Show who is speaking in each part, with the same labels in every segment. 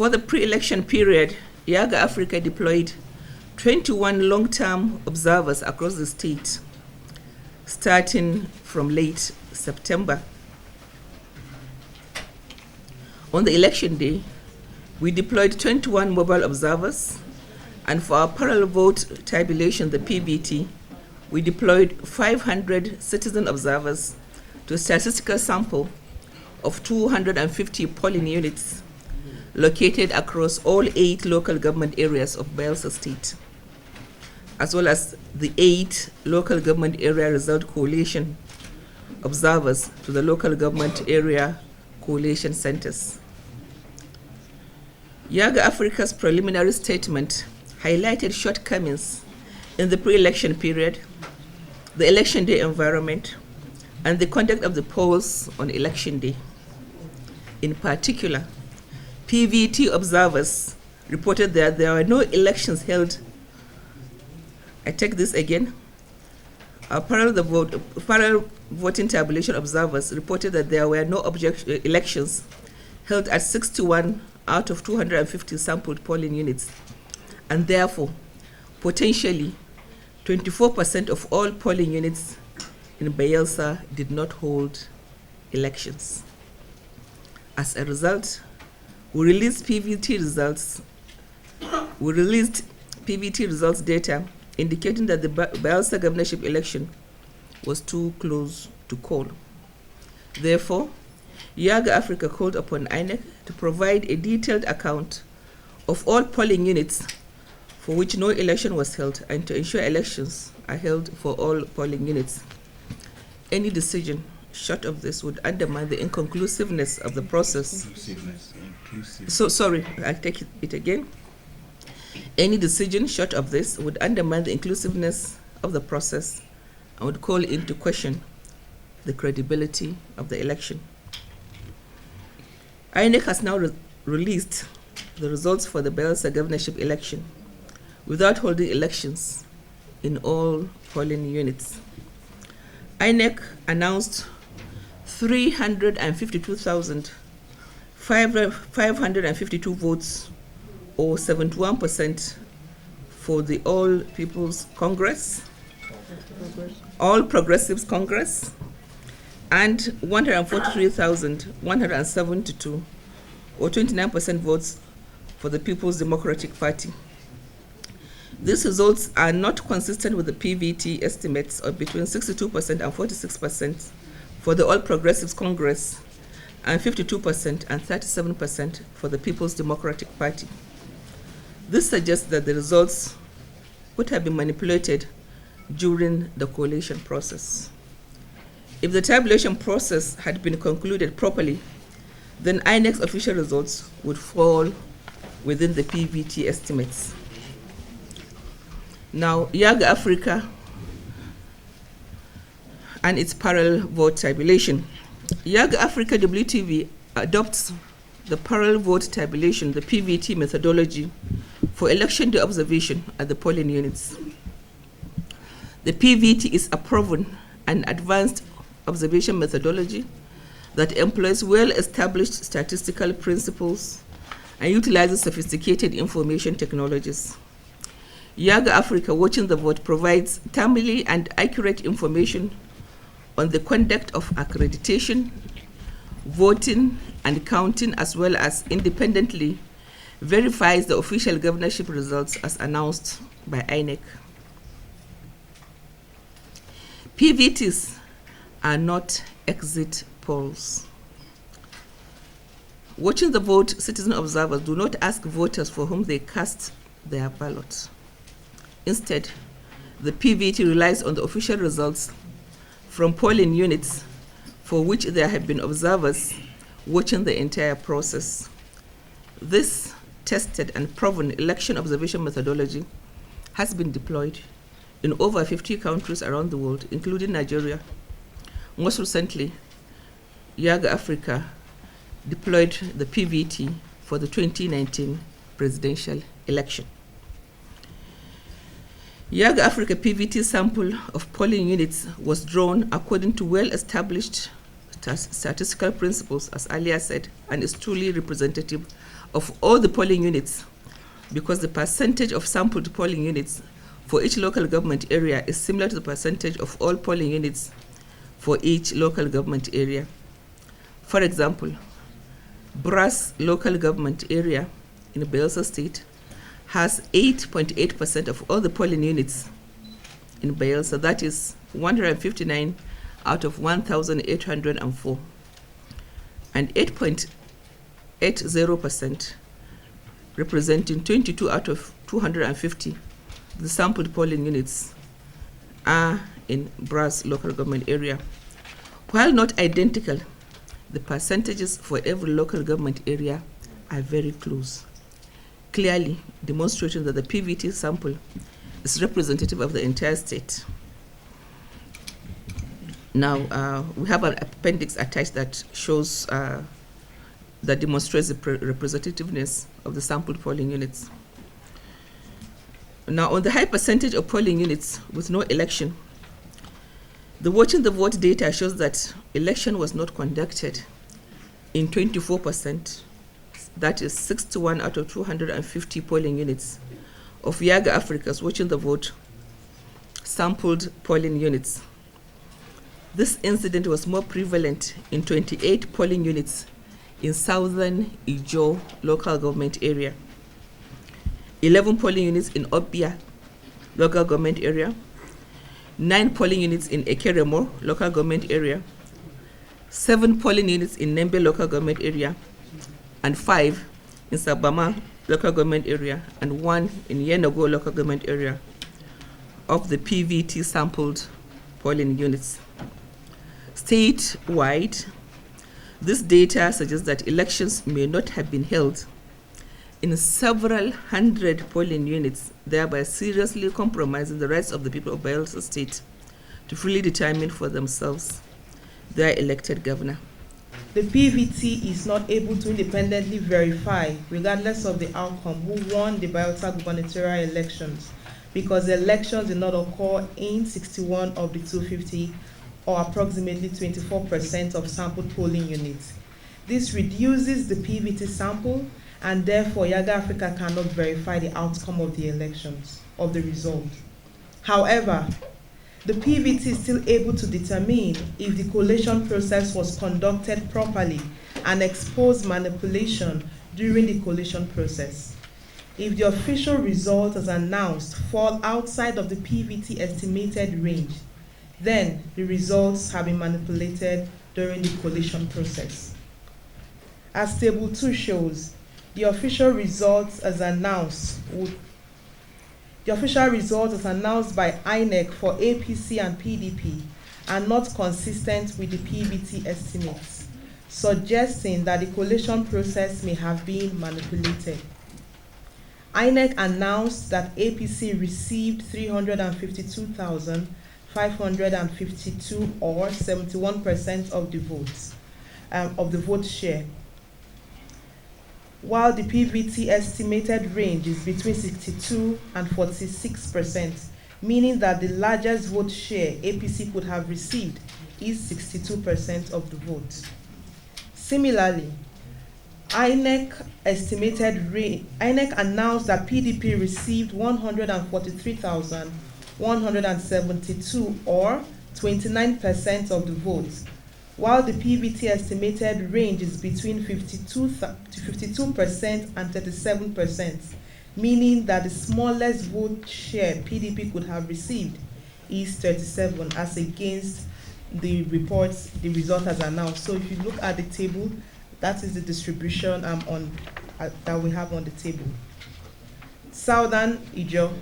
Speaker 1: For the pre-election period, Yiaga Africa deployed 21 long-term observers across the state, starting from late September. On the election day, we deployed 21 mobile observers, and for our parallel vote tabulation, the PVT, we deployed 500 citizen observers to a statistical sample of 250 polling units located across all 8 local government areas of Bayelsa State, as well as the 8 local government area result coalition observers to the local government area coalition centers. Yiaga Africa's preliminary statement highlighted shortcomings in the pre-election period, the election day environment, and the conduct of the polls on election day. In particular, PVT observers reported that there were no elections held. I take this again. Our parallel voting tabulation observers reported that there were no elections held at 61 out of 250 sampled polling units, and therefore, potentially, 24% of all polling units in Bayelsa did not hold elections. As a result, we released PVT results data indicating that the Bayelsa governorship election was too close to call. Therefore, Yiaga Africa called upon INEC to provide a detailed account of all polling units for which no election was held and to ensure elections are held for all polling units. Any decision short of this would undermine the inconclusiveness of the process. I'll take it again. Any decision short of this would undermine the inclusiveness of the process and would call into question the credibility of the election. INEC has now released the results for the Bayelsa governorship election without holding elections in all polling units. INEC announced 352,552 votes, or 71% for the All Progressives Congress, and 143,172, or 29% votes for the People's Democratic Party. These results are not consistent with the PVT estimates of between 62% and 46% for the All Progressives Congress and 52% and 37% for the People's Democratic Party. This suggests that the results would have been manipulated during the coalition process. If the tabulation process had been concluded properly, then INEC's official results would fall within the PVT estimates. Now, Yiaga Africa and its parallel vote tabulation. Yiaga Africa WTV adopts the parallel vote tabulation, the PVT methodology, for election day observation at the polling units. The PVT is a proven and advanced observation methodology that employs well-established statistical principles and utilizes sophisticated information technologies. Yiaga Africa Watching the Vote provides timely and accurate information on the conduct of accreditation, voting, and counting, as well as independently verifies the official governorship results as announced by INEC. PVTs are not exit polls. Watching the Vote citizen observers do not ask voters for whom they cast their ballots. Instead, the PVT relies on the official results from polling units for which there have been observers watching the entire process. This tested and proven election observation methodology has been deployed in over 50 countries around the world, including Nigeria. Most recently, Yiaga Africa deployed the PVT for the 2019 presidential election. Yiaga Africa PVT sample of polling units was drawn according to well-established statistical principles, as earlier said, and is truly representative of all the polling units, because the percentage of sampled polling units for each local government area is similar to the percentage of all polling units for each local government area. For example, Brass local government area in Bayelsa State has 8.8% of all the polling units in Bayelsa. That is 159 out of 1,804. And 8.80%, representing 22 out of 250, the sampled polling units are in Brass local government area. While not identical, the percentages for every local government area are very close, clearly demonstrating that the PVT sample is representative of the entire state. Now, we have an appendix attached that shows, that demonstrates the representativeness of the sampled polling units. Now, on the high percentage of polling units with no election, the watching the vote data shows that election was not conducted in 24%, that is 61 out of 250 polling units of Yiaga Africa's watching the vote sampled polling units. This incident was more prevalent in 28 polling units in southern Ijo local government area, 11 polling units in Obia local government area, 9 polling units in Ekeremo local government area, 7 polling units in Nembe local government area, and 5 in Sabama local government area, and 1 in Yenago local government area of the PVT sampled polling units. Statewide, this data suggests that elections may not have been held in several hundred polling units, thereby seriously compromising the rights of the people of Bayelsa State to freely determine for themselves their elected governor.
Speaker 2: The PVT is not able to independently verify, regardless of the outcome, who won the Bayelsa gubernatorial elections, because the elections did not occur in 61 of the 250, or approximately 24% of sampled polling units. This reduces the PVT sample, and therefore Yiaga Africa cannot verify the outcome of the elections, of the result. However, the PVT is still able to determine if the collation process was conducted properly and expose manipulation during the collation process. If the official results as announced fall outside of the PVT estimated range, then the results have been manipulated during the collation process. As Table 2 shows, the official results as announced by INEC for APC and PDP are not consistent with the PVT estimates, suggesting that the collation process may have been manipulated. INEC announced that APC received 352,552, or 71% of the votes, of the vote share, while the PVT estimated range is between 62 and 46%, meaning that the largest vote share APC could have received is 62% of the vote. Similarly, INEC announced that PDP received 143,172, or 29% of the votes, while the PVT estimated range is between 52% and 37%, meaning that the smallest vote share PDP could have received is 37, as against the reports, the result as announced. So if you look at the table, that is the distribution that we have on the table. Southern Ijo.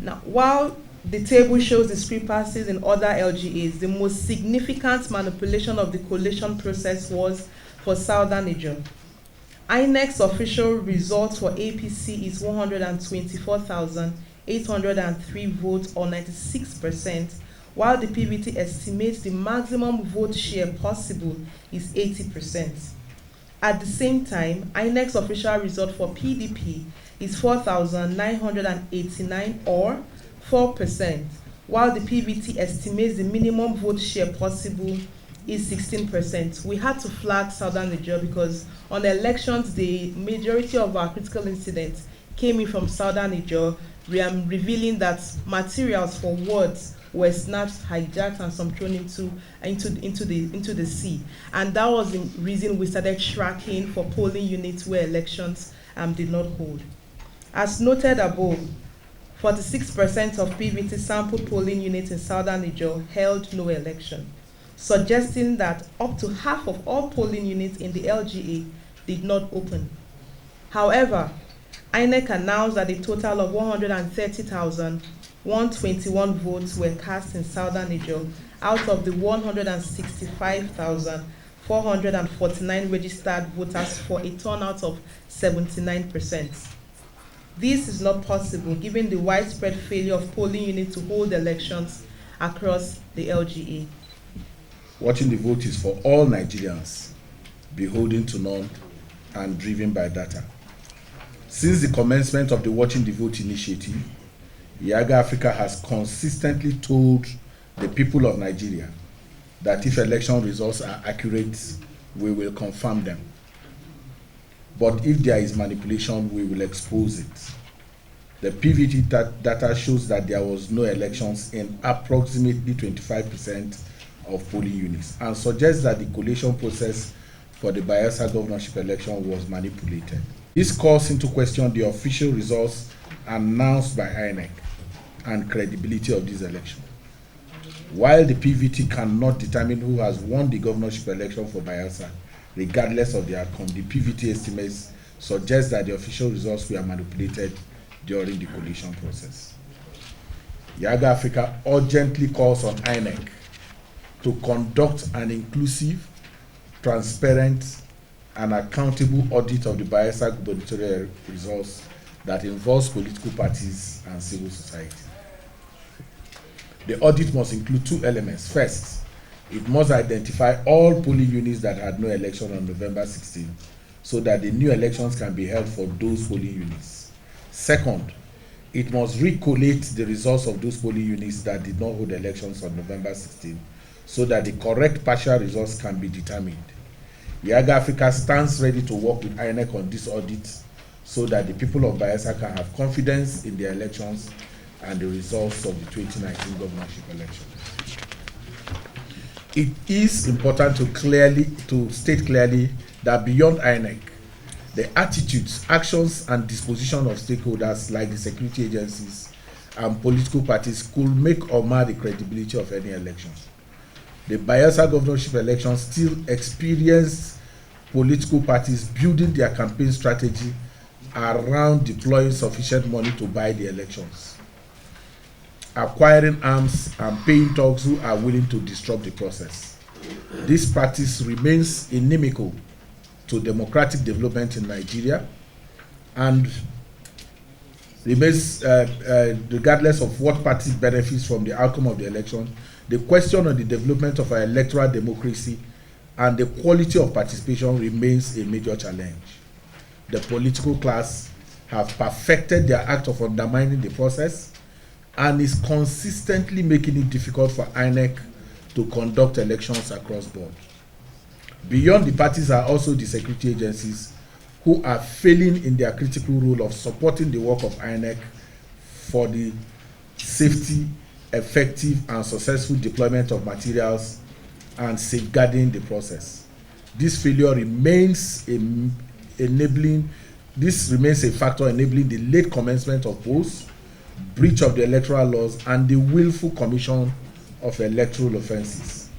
Speaker 2: Now, while the table shows discrepancies in other LGAs, the most significant manipulation of the collation process was for Southern Ijo. INEC's official result for APC is 124,803 votes, or 96%, while the PVT estimates the maximum vote share possible is 80%. At the same time, INEC's official result for PDP is 4,989, or 4%, while the PVT estimates the minimum vote share possible is 16%. We had to flag Southern Niger because on elections, the majority of our critical incidents came in from Southern Niger, revealing that materials for words were snatched, hijacked, and some thrown into the sea. And that was the reason we started tracking for polling units where elections did not hold. As noted above, 46% of PVT sampled polling units in Southern Niger held no election, suggesting that up to half of all polling units in the LGA did not open. However, INEC announced that a total of 130,121 votes were cast in Southern Niger out of the 165,449 registered voters for a turnout of 79%. This is not possible given the widespread failure of polling units to hold elections across the LGA.
Speaker 3: Watching the vote is for all Nigerians, beholden to none and driven by data. Since the commencement of the Watching the Vote initiative, Yiaga Africa has consistently told the people of Nigeria that if election results are accurate, we will confirm them. But if there is manipulation, we will expose it. The PVT data shows that there was no elections in approximately 25% of polling units and suggests that the collation process for the Bayelsa governorship election was manipulated. This calls into question the official results announced by INEC and credibility of this election. While the PVT cannot determine who has won the governorship election for Bayelsa, regardless of the outcome, the PVT estimates suggest that the official results were manipulated during the collation process. Yiaga Africa urgently calls on INEC to conduct an inclusive, transparent, and accountable audit of the Bayelsa gubernatorial results that involves political parties and civil society. The audit must include two elements. First, it must identify all polling units that had no election on November 16, so that the new elections can be held for those polling units. Second, it must recollate the results of those polling units that did not hold elections on November 16, so that the correct partial results can be determined. Yiaga Africa stands ready to work with INEC on this audit so that the people of Bayelsa can have confidence in the elections and the results of the 2019 governorship election. It is important to state clearly that beyond INEC, the attitudes, actions, and disposition of stakeholders like the security agencies and political parties could make or mar the credibility of any elections. The Bayelsa governorship election still experienced political parties building their campaign strategy around deploying sufficient money to buy the elections, acquiring arms, and paying thugs who are willing to disrupt the process. This practice remains inimical to democratic development in Nigeria and remains, regardless of what party benefits from the outcome of the election, the question on the development of our electoral democracy and the quality of participation remains a major challenge. The political class have perfected their act of undermining the process and is consistently making it difficult for INEC to conduct elections across board. Beyond the parties are also the security agencies who are failing in their critical role of supporting the work of INEC for the safety, effective, and successful deployment of materials and safeguarding the process. This failure remains a factor enabling the late commencement of polls, breach of the electoral laws, and the willful commission of electoral offences.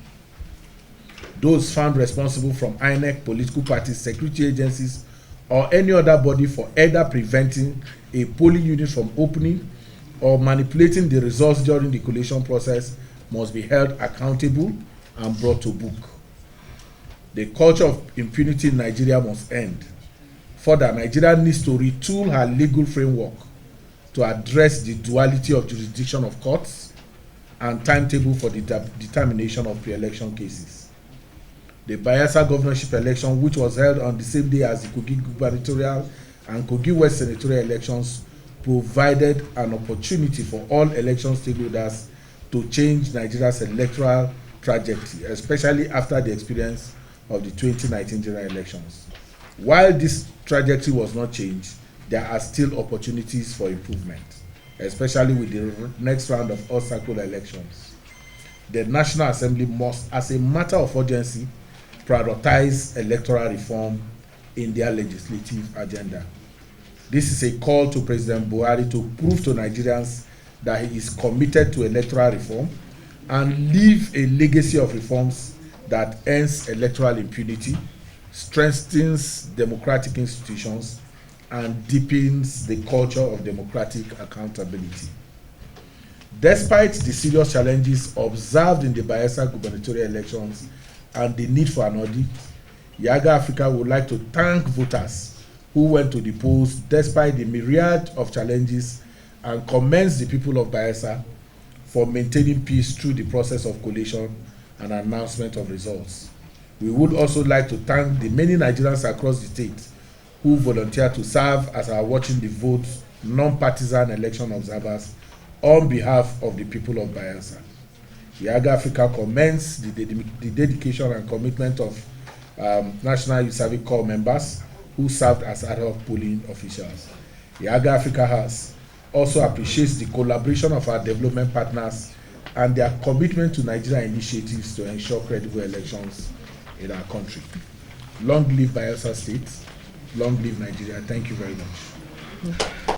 Speaker 3: Those found responsible from INEC, political parties, security agencies, or any other body for either preventing a polling unit from opening or manipulating the results during the collation process must be held accountable and brought to book. The culture of impunity in Nigeria must end. Further, Nigeria needs to retool her legal framework to address the duality of jurisdiction of courts and timetable for the determination of pre-election cases. The Bayelsa governorship election, which was held on the same day as the Kogi gubernatorial and Kogi West senatorial elections, provided an opportunity for all election stakeholders to change Nigeria's electoral trajectory, especially after the experience of the 2019 general elections. While this trajectory was not changed, there are still opportunities for improvement, especially with the next round of all-cycle elections. The National Assembly must, as a matter of urgency, prioritize electoral reform in their legislative agenda. This is a call to President Buhari to prove to Nigerians that he is committed to electoral reform and leave a legacy of reforms that ends electoral impunity, strengthens democratic institutions, and deepens the culture of democratic accountability. Despite the serious challenges observed in the Bayelsa gubernatorial elections and the need for an audit, Yiaga Africa would like to thank voters who went to the polls despite the myriad of challenges and commends the people of Bayelsa for maintaining peace through the process of collation and announcement of results. We would also like to thank the many Nigerians across the state who volunteered to serve as our watching the vote non-partisan election observers on behalf of the people of Bayelsa. Yiaga Africa commends the dedication and commitment of National Youth Service Corps members who served as ad hoc polling officials. Yiaga Africa also appreciates the collaboration of our development partners and their commitment to Nigerian initiatives to ensure credible elections in our country. Long live Bayelsa State. Long live Nigeria. Thank you very much.